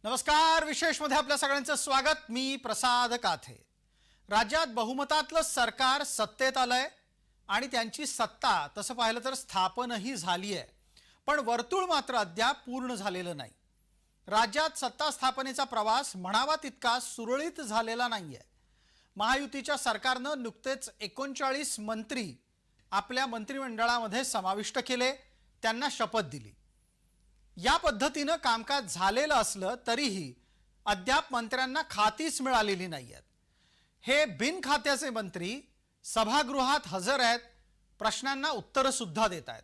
नमस्कार, विशेषमध्ये आपल्या सगळ्यांचं स्वागत। मी प्रसाद काथे। राज्यात बहुमतातलं सरकार सत्तेत आलंय आणि त्यांची सत्ता तसं पाहिलं तर स्थापनही झाली आहे, पण वर्तुळ मात्र अद्याप पूर्ण झालेलं नाही। राज्यात सत्ता स्थापनेचा प्रवास म्हणावा तितका सुरळीत झालेला नाहीये। महायुतीच्या सरकारनं नुकतेच 39 मंत्री आपल्या मंत्रिमंडळामध्ये समाविष्ट केले, त्यांना शपथ दिली। या पद्धतीने कामकाज झालेलं असलं तरीही अद्याप मंत्र्यांना खातीच मिळालेली नाहीयेत। हे बिनखात्याचे मंत्री सभागृहात हजर आहेत, प्रश्नांना उत्तर सुद्धा देत आहेत।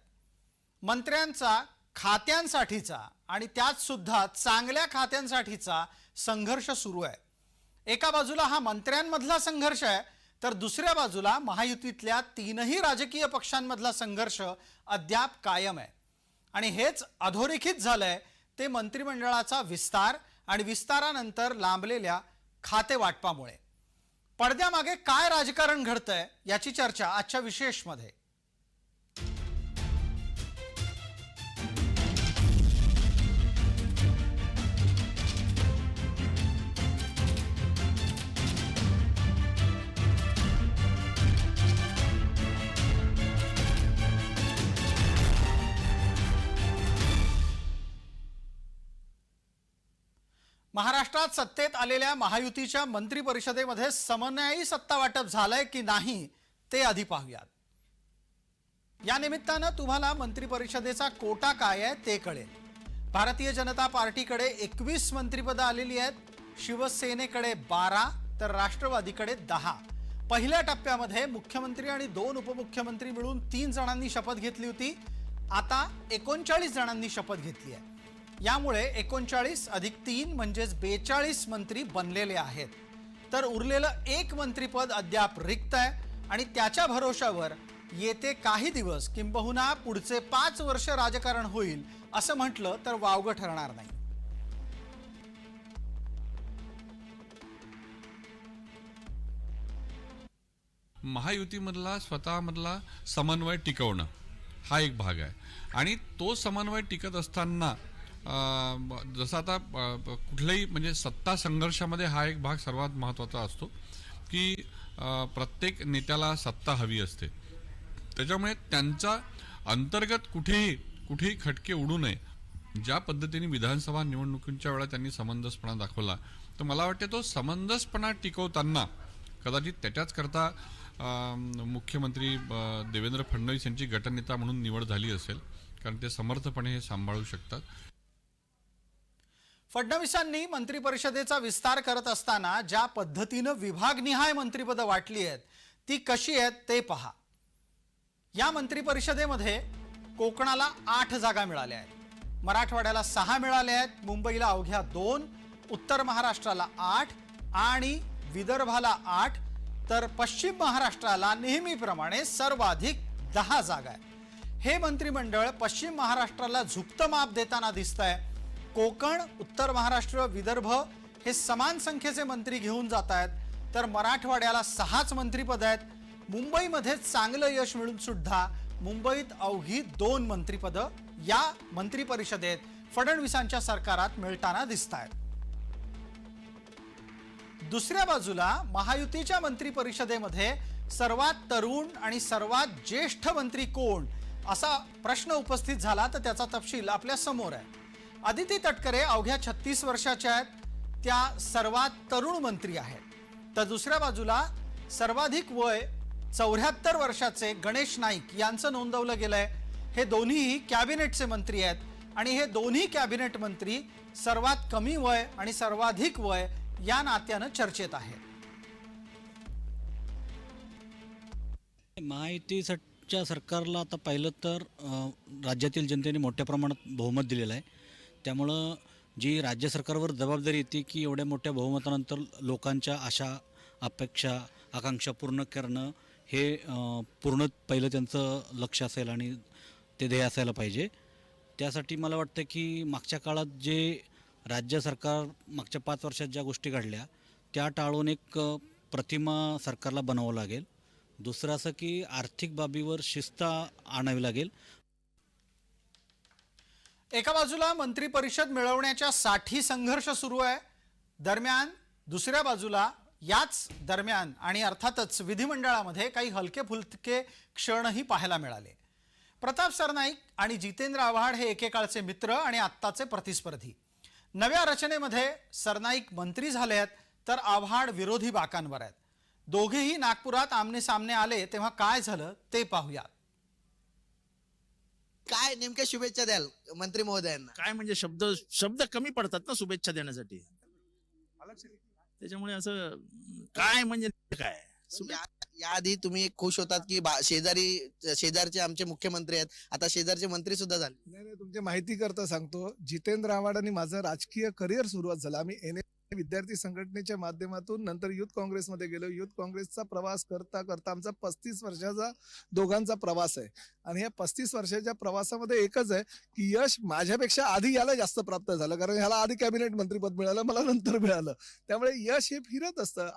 मंत्र्यांचा खात्यांसाठीचा आणि त्यात सुद्धा चांगल्या खात्यांसाठीचा संघर्ष सुरू आहे। एका बाजूला हा मंत्र्यांमधला संघर्ष आहे, तर दुसऱ्या बाजूला महायुतीतल्या तीनही राजकीय पक्षांमधला संघर्ष अद्याप कायम आहे। आणि हेच अधोरेखित झालंय ते मंत्रिमंडळाचा विस्तार आणि विस्तारानंतर लांबलेल्या खाते वाटपामुळे। पडद्यामागे काय राजकारण घडतंय याची चर्चा आजच्या विशेषमध्ये। महाराष्ट्रात सत्तेत आलेल्या महायुतीच्या मंत्री परिषदेमध्ये समन्वयी सत्ता वाटप झालंय की नाही ते आधी पाहूयात। या निमित्तानं तुम्हाला मंत्री परिषदेचा कोटा काय आहे ते कळेल। भारतीय जनता पार्टीकडे 21 मंत्रिपदं आलेली आहेत, शिवसेनेकडे 12 तर राष्ट्रवादीकडे 10। पहिल्या टप्प्यामध्ये मुख्यमंत्री आणि 2 उपमुख्यमंत्री मिळून 3 जणांनी शपथ घेतली होती, आता 39 जणांनी शपथ घेतली आहे। यामुळे 39 अधिक 3 म्हणजे 42 मंत्री बनलेले आहेत, तर उरलेलं एक मंत्रिपद अद्याप रिक्त आहे आणि त्याच्या भरोशावर येते काही दिवस किंबहुना पुढचे 5 वर्ष राजकारण होईल असं म्हटलं तर वावगं ठरणार नाही। महायुतीमधला स्वतःमधला समन्वय टिकवणं हा एक भाग आहे आणि तो समन्वय टिकत असताना जसं आता कुठल्याही म्हणजे सत्ता संघर्षामध्ये हा एक भाग सर्वात महत्त्वाचा असतो की प्रत्येक नेत्याला सत्ता हवी असते, त्याच्यामुळे त्यांचा अंतर्गत कुठेही खटके उडू नये। ज्या पद्धतीने विधानसभा निवडणुकींच्या वेळा त्यांनी समंजसपणा दाखवला, तर मला वाटते तो समंजसपणा टिकवताना कदाचित त्याच्याच करता मुख्यमंत्री देवेंद्र फडणवीस यांची गटनेता म्हणून निवड झाली असेल, कारण ते समर्थपणे हे सांभाळू शकतात। फडणवीसांनी मंत्री परिषदेचा विस्तार करत असताना ज्या पद्धतीने विभागनिहाय मंत्रिपद वाटली आहेत ती कशी आहेत ते पहा। या मंत्री परिषदेमध्ये कोकणाला 8 जागा मिळाल्या आहेत, मराठवाड्याला 6 मिळाल्या आहेत, मुंबईला अवघ्या 2, उत्तर महाराष्ट्राला 8 आणि विदर्भाला 8, तर पश्चिम महाराष्ट्राला नेहमीप्रमाणे सर्वाधिक 10 जागा आहेत। हे मंत्रिमंडळ पश्चिम महाराष्ट्राला झुकतं माप देताना दिसतंय। कोकण, उत्तर महाराष्ट्र, विदर्भ हे समान संख्येचे मंत्री घेऊन जात आहेत, तर मराठवाड्याला 6च मंत्रिपद आहेत। मुंबईमध्ये चांगलं यश मिळून सुद्धा मुंबईत अवघी 2 मंत्रिपदं या मंत्री परिषदेत फडणवीसांच्या सरकारात मिळताना दिसत आहेत। दुसऱ्या बाजूला महायुतीच्या मंत्री परिषदेमध्ये सर्वात तरुण आणि सर्वात ज्येष्ठ मंत्री कोण असा प्रश्न उपस्थित झाला, तर त्याचा तपशील आपल्या समोर आहे। अदिती तटकरे अवघ्या 36 वर्षाच्या आहेत, त्या सर्वात तरुण मंत्री आहेत। तर दुसऱ्या बाजूला सर्वाधिक वय 74 वर्षाचे गणेश नाईक यांचं नोंदवलं गेलंय। हे दोन्हीही कॅबिनेटचे मंत्री आहेत आणि हे दोन्ही कॅबिनेट मंत्री सर्वात कमी वय आणि सर्वाधिक वय या नात्यानं चर्चेत आहेत। महायुतीच्या सरकारला आता पाहिलं तर राज्यातील जनतेने मोठ्या प्रमाणात बहुमत दिलेलं आहे, त्यामुळं जी राज्य सरकारवर जबाबदारी येते की एवढ्या मोठ्या बहुमतानंतर लोकांच्या आशा, अपेक्षा, आकांक्षा पूर्ण करणं हे पूर्ण पहिलं त्यांचं लक्ष असेल आणि ते ध्येय असायला पाहिजे। त्यासाठी मला वाटतं की मागच्या काळात जे राज्य सरकार मागच्या 5 वर्षात ज्या गोष्टी घडल्या त्या टाळून एक प्रतिमा सरकारला बनावं लागेल। दुसरं असं की आर्थिक बाबीवर शिस्त आणावी लागेल। एका बाजूला मंत्री परिषद मिळवण्याच्या साठी संघर्ष सुरू आहे, दरम्यान दुसऱ्या बाजूला याच दरम्यान आणि अर्थातच विधिमंडळामध्ये काही हलके फुलके क्षणही पाहायला मिळाले. प्रताप सरनाईक आणि जितेंद्र आव्हाड हे एकेकाळचे मित्र आणि आत्ताचे प्रतिस्पर्धी. नव्या रचनेमध्ये सरनाईक मंत्री झाले आहेत तर आव्हाड विरोधी बाकांवर आहेत. दोघेही नागपुरात आमने सामने आले तेव्हा काय झालं ते पाहूया. काय नेमक्या शुभेच्छा द्याल मंत्री महोदयांना? काय म्हणजे शब्द कमी पडतात ना शुभेच्छा देण्यासाठी, त्याच्यामुळे असं काय म्हणजे काय याआधी तुम्ही खुश होतात की शेजारचे आमचे मुख्यमंत्री आहेत, आता शेजारचे मंत्री सुद्धा झाले. नाही, तुमची माहिती करता सांगतो. जितेंद्र आव्हाड आणि माझं राजकीय करिअर सुरुवात झालं. आम्ही विद्यार्थी संघटनेच्या माध्यमातून नंतर युथ काँग्रेसमध्ये गेलो. युथ काँग्रेसचा प्रवास करता करता आमचा 35 वर्षाचा दोघांचा प्रवास आहे. आणि या 35 वर्षाच्या प्रवासामध्ये एकच आहे की यश माझ्यापेक्षा आधी याला जास्त प्राप्त झालं, कारण ह्याला आधी कॅबिनेट मंत्रीपद मिळालं, मला नंतर मिळालं. त्यामुळे यश हे फिरत असतं.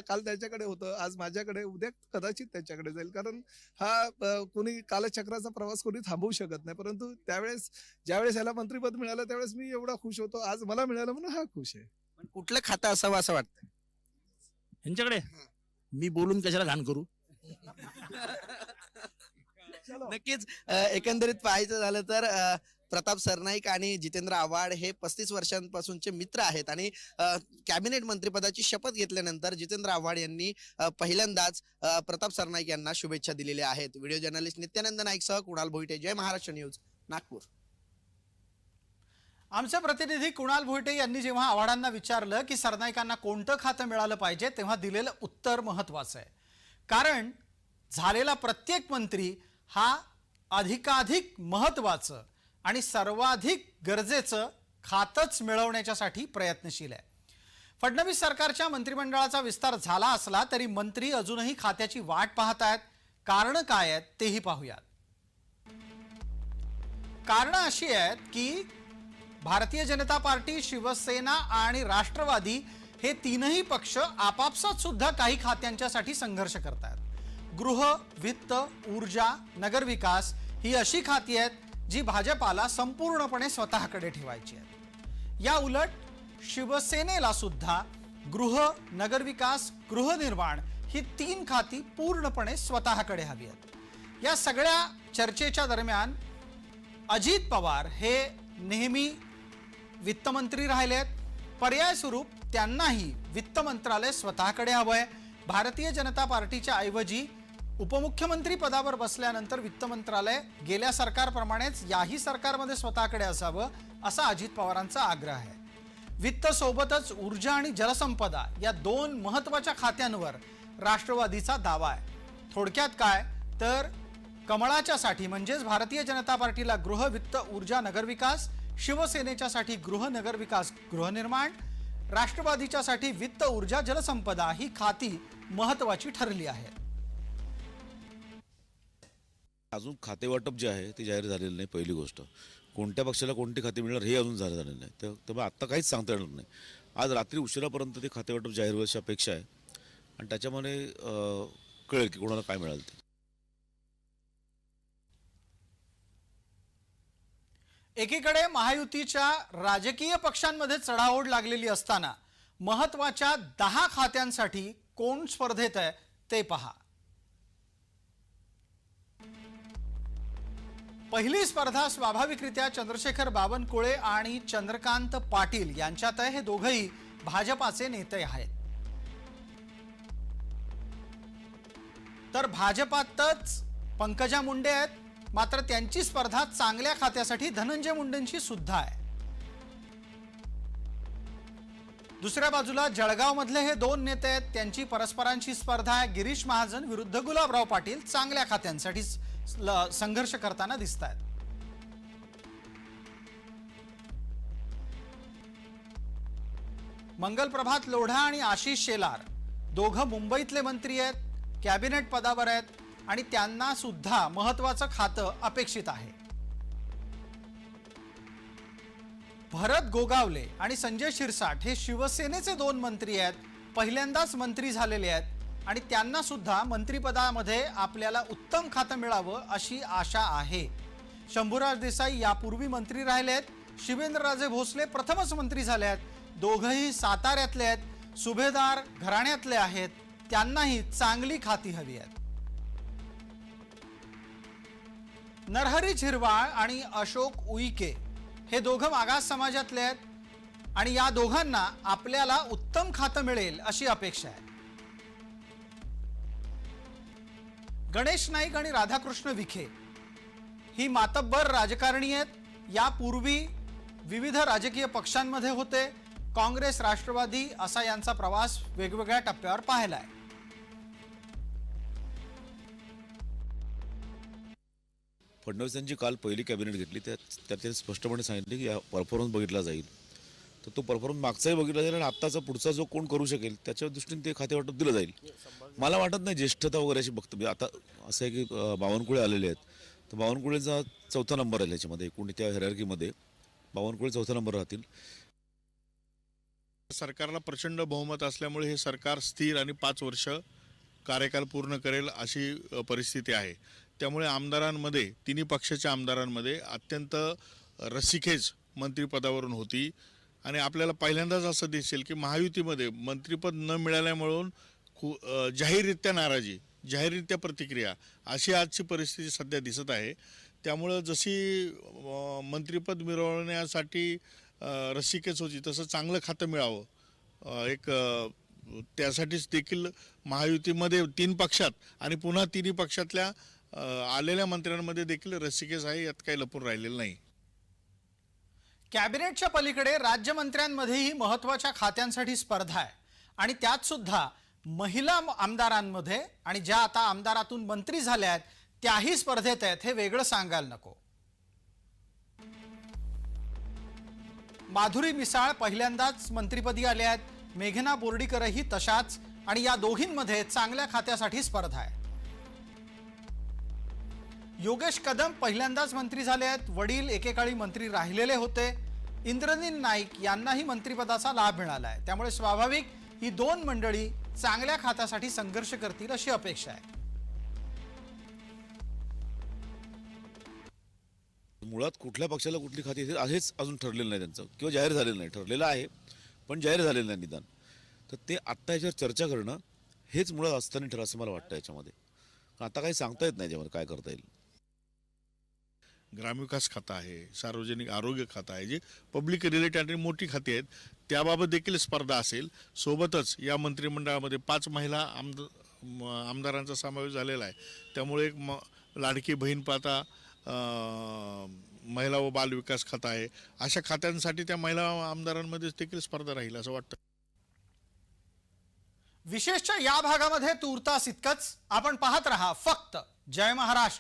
काल त्याच्याकडे होतं, आज माझ्याकडे, उद्या कदाचित त्याच्याकडे जाईल. कारण हा कोणी कालचक्राचा प्रवास कोणी थांबवू शकत नाही. परंतु ज्यावेळेस ह्याला मंत्रीपद मिळालं त्यावेळेस मी एवढा खुश होतो. आज मला मिळालं म्हणून हा खुश आहे. पण कुठलं खातं असावं असं वाटतं ह्यांच्याकडे? मी बोलून कशाला घाण करू? नक्कीच एकंदरीत पाहायचं झालं तर प्रताप सरनाईक आणि जितेंद्र आव्हाड हे 35 वर्षांपासूनचे मित्र आहेत. आणि कॅबिनेट मंत्रिपदाची शपथ घेतल्यानंतर जितेंद्र आव्हाड यांनी पहिल्यांदाच प्रताप सरनाईक यांना शुभेच्छा दिलेल्या आहेत. व्हिडिओ जर्नलिस्ट नित्यानंद नाईकसह कुणाल भोईटे, जय महाराष्ट्र न्यूज, नागपूर. आमचे प्रतिनिधी कुणाल भोईटे यांनी जेव्हा आव्हाडांना विचारलं की सरनाईकांना कोणतं खातं मिळालं पाहिजे तेव्हा दिलेलं उत्तर महत्त्वाचं आहे. कारण झालेला प्रत्येक मंत्री हा अधिकाधिक महत्त्वाचं आणि सर्वाधिक गरजेचं खातंच मिळवण्याच्यासाठी प्रयत्नशील आहे. फडणवीस सरकारच्या मंत्रिमंडळाचा विस्तार झाला असला तरी मंत्री अजूनही खात्याची वाट पाहत आहेत. कारणं काय आहेत तेही पाहूयात. कारणं अशी आहेत की भारतीय जनता पार्टी, शिवसेना आणि राष्ट्रवादी हे तीनही पक्ष आपापसात सुद्धा काही खात्यांच्यासाठी संघर्ष करतात. गृह, वित्त, ऊर्जा, नगरविकास ही अशी खाती आहेत जी भाजपाला संपूर्णपणे स्वतःकडे ठेवायची आहेत. या उलट शिवसेनेला सुद्धा गृह, नगरविकास, गृहनिर्माण ही 3 खाती पूर्णपणे स्वतःकडे हवी आहेत. या सगळ्या चर्चेच्या दरम्यान अजित पवार हे नेहमी वित्तमंत्री राहिलेत. पर्याय स्वरूप त्यांनाही वित्त मंत्रालय स्वतःकडे हवंय. भारतीय जनता पार्टीच्या ऐवजी उपमुख्यमंत्री पदावर बसल्यानंतर वित्त मंत्रालय गेल्या सरकारप्रमाणेच याही सरकारमध्ये स्वतःकडे असावं असा अजित पवारांचा आग्रह आहे. वित्त सोबतच ऊर्जा आणि जलसंपदा या 2 महत्त्वाच्या खात्यांवर राष्ट्रवादीचा दावा आहे. थोडक्यात काय तर कमळाच्यासाठी म्हणजेच भारतीय जनता पार्टीला गृह, वित्त, ऊर्जा, नगरविकास, शिवसेनेच्यासाठी गृह, नगरविकास, गृहनिर्माण, राष्ट्रवादीच्यासाठी वित्त, ऊर्जा, जलसंपदा ही खाती महत्त्वाची ठरली आहेत. अजून खाते वाटप जे आहे ते जाहीर झालेलं नाही. पहिली गोष्ट, कोणत्या पक्षाला कोणती खाते मिळणार हे अजून जाहीर झालेलं नाही. त्यामुळे आत्ता काहीच सांगता येणार नाही. आज रात्री उशिरापर्यंत ते खाते वाटप जाहीर व्हायची अपेक्षा आहे आणि त्याच्यामध्ये कळेल की कोणाला काय मिळालं ते. एकीकडे महायुतीच्या राजकीय पक्षांमध्ये चढाओढ लागलेली असताना महत्त्वाच्या 10 खात्यांसाठी कोण स्पर्धेत आहे ते पहा. पहिली स्पर्धा स्वाभाविकरित्या चंद्रशेखर बावनकुळे आणि चंद्रकांत पाटील यांच्यात आहे. हे दोघंही भाजपाचे नेते आहेत. तर भाजपातच पंकजा मुंडे आहेत. मात्र त्यांची स्पर्धा चांगल्या खात्यासाठी धनंजय मुंडेंशी सुद्धा आहे. दुसऱ्या बाजूला जळगाव मधले हे 2 नेते आहेत. त्यांची परस्परांशी स्पर्धा आहे. गिरीश महाजन विरुद्ध गुलाबराव पाटील चांगल्या खात्यांसाठी संघर्ष करताना दिसत आहेत. मंगलप्रभात लोढा आणि आशिष शेलार दोघं मुंबईतले मंत्री आहेत, कॅबिनेट पदावर आहेत आणि त्यांना सुद्धा महत्त्वाचं खातं अपेक्षित आहे. भरत गोगावले आणि संजय शिरसाट हे शिवसेनेचे 2 मंत्री आहेत. पहिल्यांदाच मंत्री झालेले आहेत आणि त्यांना सुद्धा मंत्रिपदामध्ये आपल्याला उत्तम खातं मिळावं अशी आशा आहे. शंभूराज देसाई यापूर्वी मंत्री राहिले आहेत. शिवेंद्रराजे भोसले प्रथमच मंत्री झाले आहेत. दोघंही साताऱ्यातले आहेत, सुभेदार घराण्यातले आहेत. त्यांनाही चांगली खाती हवी आहेत. नरहरी झिरवाळ आणि अशोक उईके हे दोघं मागास समाजातले आहेत आणि या दोघांना आपल्याला उत्तम खातं मिळेल अशी अपेक्षा आहे. गणेश नाईक आणि राधाकृष्ण विखे ही मातब्बर राजकारणी आहेत. यापूर्वी विविध राजकीय पक्षांमध्ये होते. काँग्रेस, राष्ट्रवादी असा यांचा प्रवास वेगवेगळ्या टप्प्यावर पाहिला आहे. फडणवीस यांची काल पहिली कॅबिनेट घेतली, त्यात त्यांनी स्पष्टपणे सांगितले की परफॉर्मन्स बघितला जाईल. तर तो परफॉर्मन्स मागचाही बघितला जाईल आणि आत्ताचा पुढचा जो कोण करू शकेल त्याच्या दृष्टीने ते खाते वाटप दिलं जाईल. मला वाटत नाही ज्येष्ठता वगैरे अशी बघतो. आता असं आहे की बावनकुळे आलेले आहेत, तर बावनकुळेचा 4था नंबर आहे याच्यामध्ये. एकूण त्या हेरार्कीमध्ये बावनकुळे 4था नंबर राहतील. सरकारला प्रचंड बहुमत असल्यामुळे हे सरकार स्थिर आणि 5 वर्ष कार्यकाल पूर्ण करेल अशी परिस्थिती आहे. त्यामुळे आमदारांमध्ये, तिन्ही पक्षाच्या आमदारांमध्ये अत्यंत रस्सीखेच मंत्रिपदावरून होती. आणि आपल्याला पहिल्यांदाच असं दिसेल की महायुतीमध्ये मंत्रिपद न मिळाल्यामुळे जाहीररित्या नाराजी, जाहीररित्या प्रतिक्रिया अशी आजची परिस्थिती सध्या दिसत आहे. त्यामुळं जशी मंत्रिपद मिळवण्यासाठी रस्सीखेच होती, तसं चांगलं खातं मिळावं एक त्यासाठीच देखील महायुतीमध्ये 3 पक्षात आणि पुन्हा तिन्ही पक्षातल्या आलेल्या मंत्र्यांमध्ये देखील रस्सीखेच आहे. यात काही लपून राहिलेलं नाही. कॅबिनेटच्या पलीकडे राज्यमंत्र्यांमध्येही महत्त्वाच्या खात्यांसाठी स्पर्धा आहे आणि त्यात सुद्धा महिला आमदारांमध्ये आणि ज्या आता आमदारातून मंत्री झाल्या आहेत त्याही स्पर्धेत आहेत. हे वेगळं सांगायला नको. माधुरी मिसाळ पहिल्यांदाच मंत्रिपदी आल्या आहेत. मेघना बोर्डीकरही तशाच आणि या दोघींमध्ये चांगल्या खात्यासाठी स्पर्धा आहे. योगेश कदम पहिल्यांदाच मंत्री झाले आहेत. वडील एकेकाळी मंत्री राहिलेले होते. इंद्रनील नाईक यांनाही मंत्रिपदाचा लाभ मिळाला आहे. त्यामुळे स्वाभाविक ही 2 मंडळी चांगल्या खात्यासाठी संघर्ष करतील अशी अपेक्षा आहे. मुळात कुठल्या पक्षाला कुठली खाती हेच अजून ठरलेलं नाही त्यांचं, किंवा जाहीर झालेलं नाही. ठरलेलं आहे पण जाहीर झालेलं नाही निदान. तर ते आत्ता याच्यावर चर्चा करणं हेच मुळात असताना ठरलं असं मला वाटतं याच्यामध्ये. आता काही सांगता येत नाही याच्यामध्ये काय करता येईल. ग्रामविकास खातं आहे, सार्वजनिक आरोग्य खातं आहे, जे पब्लिक रिलेटेड आणि मोठी खाती आहेत. त्याबाबत देखील स्पर्धा असेल. सोबतच या मंत्रिमंडळामध्ये 5 महिला आमदारांचा समावेश झालेला आहे. त्यामुळे एक लाडकी बहीण पाता, महिला व बाल विकास खातं आहे. अशा खात्यांसाठी त्या महिला आमदारांमध्ये देखील स्पर्धा राहील असं वाटतं. विशेषच्या या भागामध्ये तूर्तास इतकंच. आपण पाहत रहा फक्त जय महाराष्ट्र.